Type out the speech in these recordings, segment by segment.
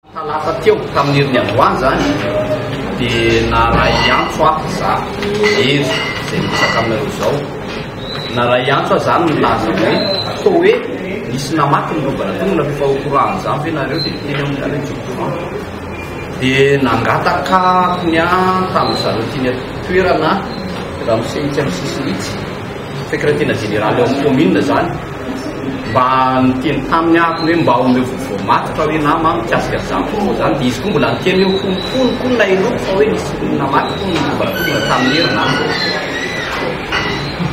Talata teo tamin'ny Andohany zany dia naray antso aho za ery zay misaka aminareo zao. Naray antso aho zany milaza hoe to hoe nisy namaky ny lovana tongona rehefa okorahany zany fe nareo dia teny amin'ny courant dia nangataka konya tamin'izareo tiany toerana ramosehitsy amin'ny sisinitsy secrétaire général eo amin'ny commune zany mba niteny taminy ako hoe mba omeo voamatotra hoe nama mikasika zany zany dia izy koa mbola niteny hoe konkono na eloko fa hoe nisy namaky ko ny lovatonga tamin'ny herina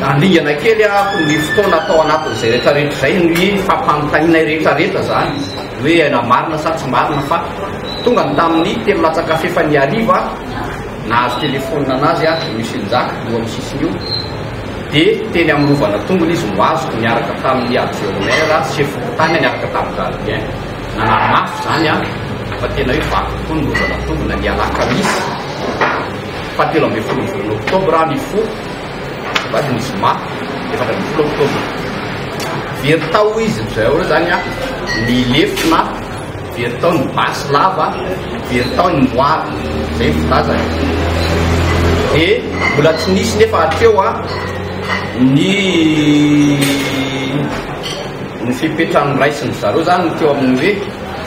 andringana kely ako ny fotoana atao anatin'izay rehetrarehetra zay ny fampanontaniana rehetrarehetra zany hoe aina marina sa tsy marina fa tonga ny tamin'ny telo latsaka fefany ariva nahazo telefônina anazy a misy njaka eo amin'ny sisiny io dia teny amin'ny rovana tongony izy moazoko miaraka tamin'ny adjournera chef-tany niaraka tamin'ny gardien nanamafy zany a fa tena hoe vaky tokoa ny rovana tongona ny alakamisy fahatelo amby folo volana oktobra ny fo vady ny zoma efatra amby folo oktobra very tao izy zay ora zany a ny lefina very tao ny basy lava very tao ny moary zay fitazany dia mbola tsy nisy nefa ateo a ny fipetrany raisiny zareo zany teo amin'ny hoe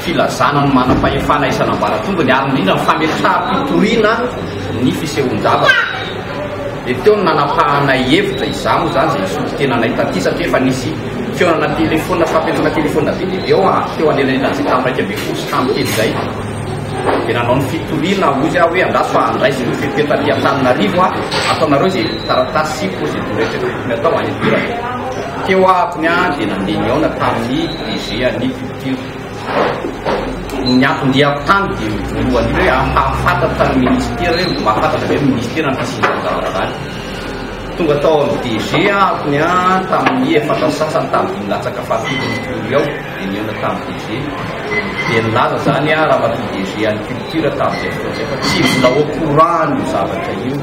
filazana ny manam-pahefana isan'ambaratongony ary indrindra ny fametraha-pitoriana ny fisehon-javatra dia teo ny nanapahana hevitra izamo zany zay isotenanay taty satria efa nisy feonana telefôna fampiantsona telefôna be dia be eo a teo anelanelan'izay tamin'ny raiky amby folo sy tamiteny zay dia nanao ny fitoriana ozy aho hoe andraso fa andraisy io fipetraty Antananarivo a ataonareo zay taratasy procédure rehetrarehetra atao any idirana teo ahakony a dia nandeny aona tamin'ny DG ny culture ny ampondiako tany dia voalohany hoe ahafantatra ny ministera hoe mahafantatra hoe ministera ny fisivan-javatra zany tonga tao amin'ny DG ahakony a tamin'ny efatra sasany tamin'ny latsaka fahatelo ao dia niaona tamin'ny DG dia nilaza zany a raha maty DG any culture tamin'izay fotoana zay fa tsy mbola au courant ny zavatra io.